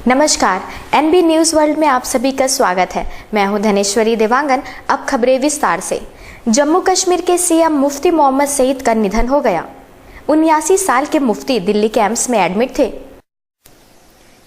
नमस्कार, NB news world में आप सभी का स्वागत है। मैं हूं धनेश्वरी देवांगन। अब खबरें विस्तार से। जम्मू कश्मीर के सीएम मुफ्ती मोहम्मद सईद का निधन हो गया। 79 साल के मुफ्ती दिल्ली के एम्स में एडमिट थे।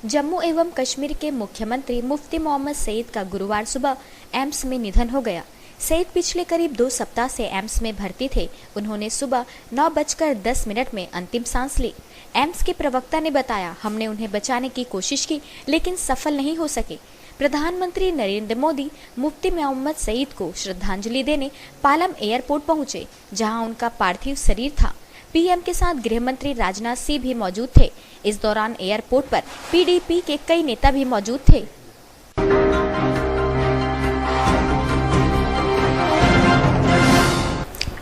जम्मू एवं कश्मीर के मुख्यमंत्री मुफ्ती मोहम्मद सईद का गुरुवार सुबह एम्स में निधन हो गया। सईद पिछले करीब 2 सप्ताह से एम्स में भर्ती थे। उन्होंने सुबह 9:10 में अंतिम सांस ली। एम्स के प्रवक्ता ने बताया, हमने उन्हें बचाने की कोशिश की लेकिन सफल नहीं हो सके। प्रधानमंत्री नरेंद्र मोदी मुफ्ती मोहम्मद सईद को श्रद्धांजलि देने पालम एयरपोर्ट पहुंचे, जहां उनका पार्थिव शरीर था। पीएम के साथ गृह मंत्री राजनाथ सिंह भी मौजूद थे। इस दौरान एयरपोर्ट पर पीडीपी के कई नेता भी मौजूद थे।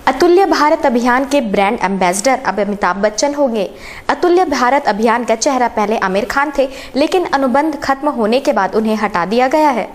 अतुल्य भारत अभियान के ब्रांड एम्बेसडर अब अमिताभ बच्चन होंगे। अतुल्य भारत अभियान का चेहरा पहले आमिर खान थे, लेकिन अनुबंध खत्म होने के बाद उन्हें हटा दिया गया है।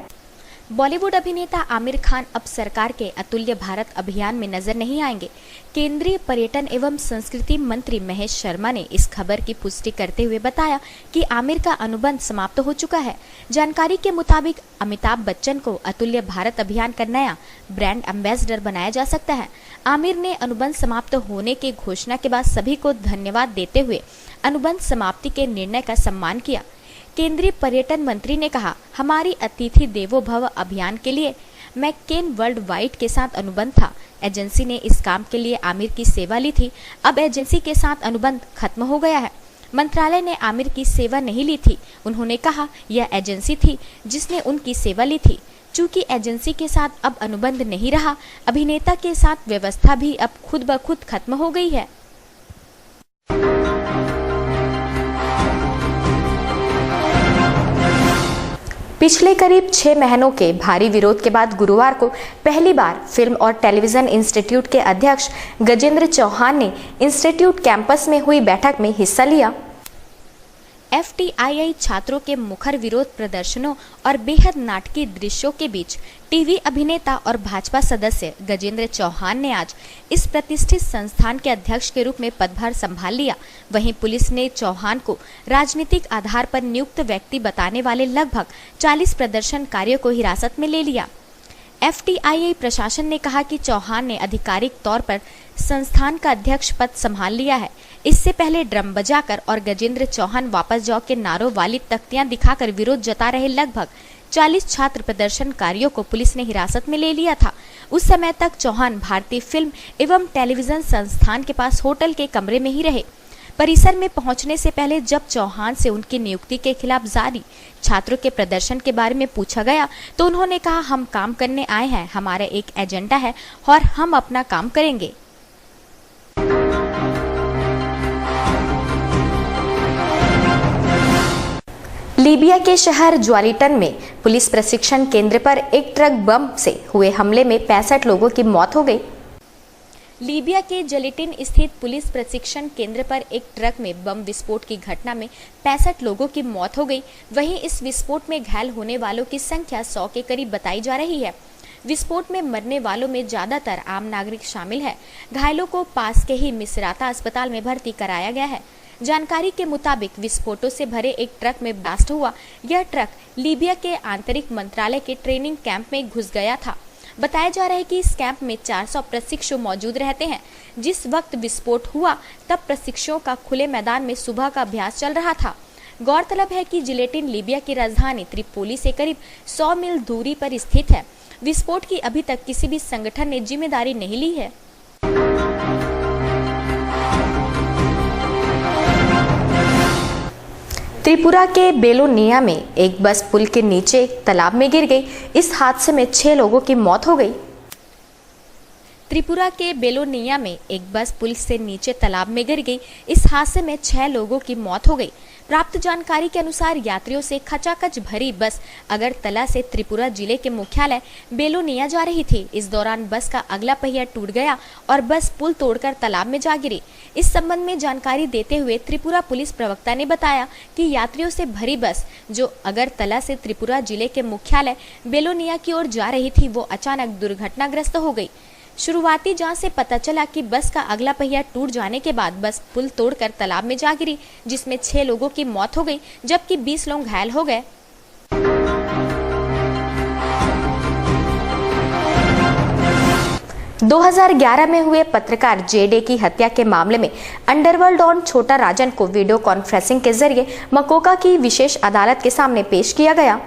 बॉलीवुड अभिनेता आमिर खान अब सरकार के अतुल्य भारत अभियान में नजर नहीं आएंगे। केंद्रीय पर्यटन एवं संस्कृति मंत्री महेश शर्मा ने इस खबर की पुष्टि करते हुए बताया कि आमिर का अनुबंध समाप्त हो चुका है। जानकारी के मुताबिक अमिताभ बच्चन को अतुल्य भारत अभियान का नया ब्रांड एम्बेसडर बनाया जा सकता है। आमिर ने अनुबंध समाप्त होने की घोषणा के बाद सभी को धन्यवाद देते हुए अनुबंध समाप्ति के निर्णय का सम्मान किया। केंद्रीय पर्यटन मंत्री ने कहा, हमारी अतिथि देवो भव अभियान के लिए मैककेन वर्ल्ड वाइड के साथ अनुबंध था। एजेंसी ने इस काम के लिए आमिर की सेवा ली थी। अब एजेंसी के साथ अनुबंध खत्म हो गया है। मंत्रालय ने आमिर की सेवा नहीं ली थी। उन्होंने कहा, यह एजेंसी थी जिसने उनकी सेवा ली थी। चूंकि एजेंसी के साथ अब अनुबंध नहीं रहा, अभिनेता के साथ व्यवस्था भी अब खुद ब खुद खत्म हो गई है। पिछले करीब 6 महीनों के भारी विरोध के बाद गुरुवार को पहली बार फिल्म और टेलीविजन इंस्टीट्यूट के अध्यक्ष गजेंद्र चौहान ने इंस्टीट्यूट कैंपस में हुई बैठक में हिस्सा लिया। एफटीआईआई छात्रों के मुखर विरोध प्रदर्शनों और बेहद नाटकीय दृश्यों के बीच टीवी अभिनेता और भाजपा सदस्य गजेंद्र चौहान ने आज इस प्रतिष्ठित संस्थान के अध्यक्ष के रूप में पदभार संभाल लिया। वहीं पुलिस ने चौहान को राजनीतिक आधार पर नियुक्त व्यक्ति बताने वाले लगभग 40 प्रदर्शनकारियों को हिरासत में ले लिया। एफटीआईआई प्रशासन ने कहा कि चौहान ने आधिकारिक तौर पर संस्थान का अध्यक्ष पद संभाल लिया है। इससे पहले ड्रम बजाकर और गजेंद्र चौहान वापस जाओ के नारों वाली तख्तियां दिखाकर विरोध जता रहे लगभग 40 छात्र प्रदर्शनकारियों को पुलिस ने हिरासत में ले लिया था। उस समय तक चौहान भारतीय फिल्म एवं टेलीविजन संस्थान के पास होटल के कमरे में ही रहे। परिसर में पहुंचने से पहले जब चौहान से उनकी नियुक्ति के खिलाफ जारी छात्रों के प्रदर्शन के बारे में पूछा गया तो उन्होंने कहा, हम काम करने आए हैं, हमारा एक एजेंडा है और हम अपना काम करेंगे। लीबिया के शहर ज्वालिटन में पुलिस प्रशिक्षण केंद्र पर एक ट्रक बम से हुए हमले में 65 लोगों की मौत हो गई। लीबिया के जलिटिन स्थित पुलिस प्रशिक्षण केंद्र पर एक ट्रक में बम विस्फोट की घटना में 65 लोगों की मौत हो गई। वहीं इस विस्फोट में घायल होने वालों की संख्या 100 के करीब बताई जा रही है। विस्फोट में मरने वालों में ज्यादातर आम नागरिक शामिल है। घायलों को पास के ही मिसराता अस्पताल में भर्ती कराया गया है। जानकारी के मुताबिक विस्फोटों से भरे एक ट्रक में ब्लास्ट हुआ। यह ट्रक लीबिया के आंतरिक मंत्रालय के ट्रेनिंग कैंप में घुस गया था। बताया जा रहा है कि इस कैंप में 400 प्रशिक्षु मौजूद रहते हैं। जिस वक्त विस्फोट हुआ तब प्रशिक्षुओं का खुले मैदान में सुबह का अभ्यास चल रहा था। गौरतलब है कि जिलेटिन लीबिया की राजधानी त्रिपोली से करीब 100 मील दूरी पर स्थित है। विस्फोट की अभी तक किसी भी संगठन ने जिम्मेदारी नहीं ली है। त्रिपुरा के बेलोनिया में एक बस पुल के नीचे एक तालाब में गिर गई। इस हादसे में 6 लोगों की मौत हो गई। त्रिपुरा के बेलोनिया में एक बस पुल से नीचे तालाब में गिर गई। इस हादसे में 6 लोगों की मौत हो गई। प्राप्त जानकारी के अनुसार यात्रियों से खचाखच भरी बस अगरतला से त्रिपुरा जिले के मुख्यालय बेलोनिया जा रही थी। इस दौरान बस का अगला पहिया टूट गया और बस पुल तोड़कर तालाब में जा गिरी। इस संबंध में जानकारी देते हुए त्रिपुरा पुलिस प्रवक्ता ने बताया कि यात्रियों से भरी बस जो अगरतला से त्रिपुरा जिले के मुख्यालय बेलोनिया की ओर जा रही थी, वो अचानक दुर्घटनाग्रस्त हो गई। शुरुआती जांच से पता चला कि बस का अगला पहिया टूट जाने के बाद बस पुल तोड़कर तालाब में जा गिरी, जिसमें 6 लोगों की मौत हो गई जबकि 20 लोग घायल हो गए। – 2011 में हुए पत्रकार जे.डे की हत्या के मामले में अंडरवर्ल्ड डॉन छोटा राजन को वीडियो कॉन्फ्रेंसिंग के जरिए मकोका की विशेष अदालत के सामने पेश किया गया।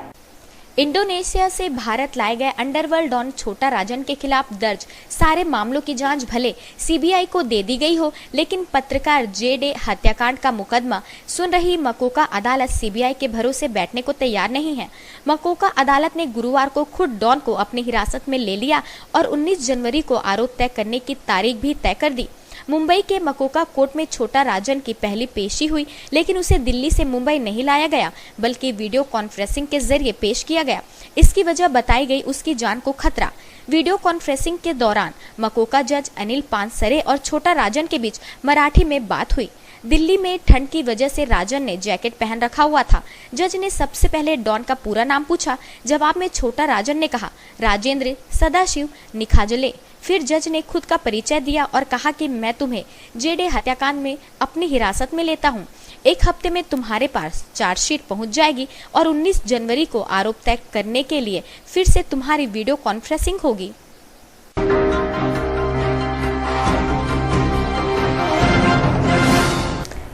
इंडोनेशिया से भारत लाए गए अंडरवर्ल्ड डॉन छोटा राजन के खिलाफ दर्ज सारे मामलों की जांच भले सीबीआई को दे दी गई हो, लेकिन पत्रकार जे.डे हत्याकांड का मुकदमा सुन रही मकोका अदालत सीबीआई के भरोसे बैठने को तैयार नहीं है। मकोका अदालत ने गुरुवार को खुद डॉन को अपनी हिरासत में ले लिया और 19 जनवरी को आरोप तय करने की तारीख भी तय कर दी। मुंबई के मकोका कोर्ट में छोटा राजन की पहली पेशी हुई, लेकिन उसे दिल्ली से मुंबई नहीं लाया गया बल्कि वीडियो कॉन्फ्रेंसिंग के जरिए पेश किया गया। इसकी वजह बताई गई उसकी जान को खतरा। वीडियो कॉन्फ्रेंसिंग के दौरान मकोका जज अनिल पानसरे और छोटा राजन के बीच मराठी में बात हुई। दिल्ली में ठंड की वजह से राजन ने जैकेट पहन रखा हुआ था। जज ने सबसे पहले डॉन का पूरा नाम पूछा। जवाब में छोटा राजन ने कहा राजेंद्र सदाशिव निखाजले। फिर जज ने खुद का परिचय दिया और कहा कि मैं तुम्हें जे.डे हत्याकांड में अपनी हिरासत में लेता हूं। 1 हफ्ते में तुम्हारे पास चार्जशीट पहुंच जाएगी और 19 जनवरी को आरोप तय करने के लिए फिर से तुम्हारी वीडियो कॉन्फ्रेंसिंग होगी।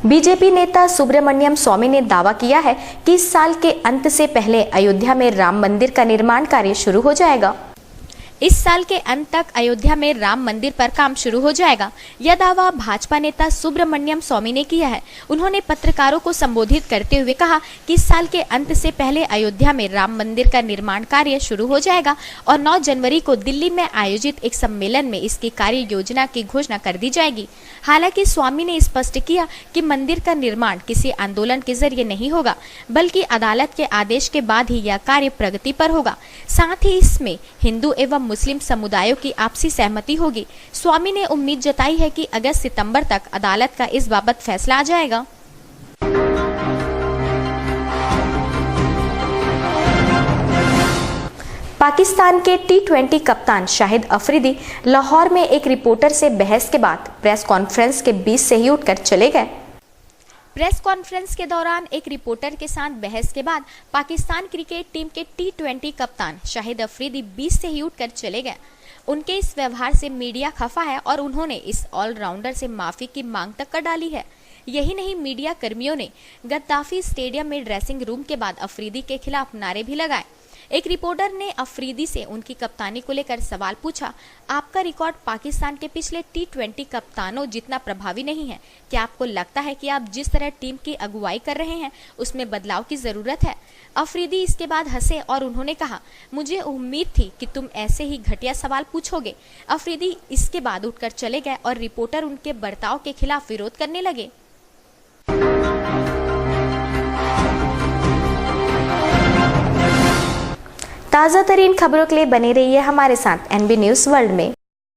बीजेपी नेता सुब्रमण्यम स्वामी ने दावा किया है कि इस साल के अंत से पहले अयोध्या में राम मंदिर का निर्माण कार्य शुरू हो जाएगा। इस साल के अंत तक अयोध्या में राम मंदिर पर काम शुरू हो जाएगा। यह दावा भाजपा नेता सुब्रमण्यम स्वामी ने किया है। उन्होंने पत्रकारों को संबोधित करते हुए कहा कि इस साल के अंत से पहले अयोध्या में राम मंदिर का निर्माण कार्य शुरू हो जाएगा और 9 जनवरी को दिल्ली में आयोजित एक सम्मेलन में इसकी कार्य योजना की घोषणा कर दी जाएगी। हालांकि स्वामी ने स्पष्ट किया कि मंदिर का निर्माण किसी आंदोलन के जरिए नहीं होगा, बल्कि अदालत के आदेश के बाद ही यह कार्य प्रगति पर होगा। साथ ही इसमें हिंदू एवं मुस्लिम समुदायों की आपसी सहमति होगी। स्वामी ने उम्मीद जताई है कि अगस्त-सितंबर तक अदालत का इस बाबत फैसला आ जाएगा। पाकिस्तान के T20 कप्तान शाहिद अफरीदी लाहौर में एक रिपोर्टर से बहस के बाद प्रेस कॉन्फ्रेंस के बीच से ही उठकर चले गए। प्रेस कॉन्फ्रेंस के दौरान एक रिपोर्टर के साथ बहस के बाद पाकिस्तान क्रिकेट टीम के T20 कप्तान शाहिद अफरीदी बीच से ही उठकर चले गए। उनके इस व्यवहार से मीडिया खफा है और उन्होंने इस ऑलराउंडर से माफी की मांग तक कर डाली है। यही नहीं, मीडिया कर्मियों ने गद्दाफी स्टेडियम में ड्रेसिंग रूम के बाद अफरीदी के खिलाफ नारे भी लगाए। एक रिपोर्टर ने अफरीदी से उनकी कप्तानी को लेकर सवाल पूछा, आपका रिकॉर्ड पाकिस्तान के पिछले T20 कप्तानों जितना प्रभावी नहीं है। क्या आपको लगता है कि आप जिस तरह टीम की अगुवाई कर रहे हैं उसमें बदलाव की जरूरत है? अफरीदी इसके बाद हंसे और उन्होंने कहा, मुझे उम्मीद थी कि तुम ऐसे ही घटिया सवाल पूछोगे। अफरीदी इसके बाद उठकर चले गए और रिपोर्टर उनके बर्ताव के खिलाफ विरोध करने लगे। ताज़ा तरीन खबरों के लिए बने रहिए हमारे साथ NB न्यूज़ वर्ल्ड में।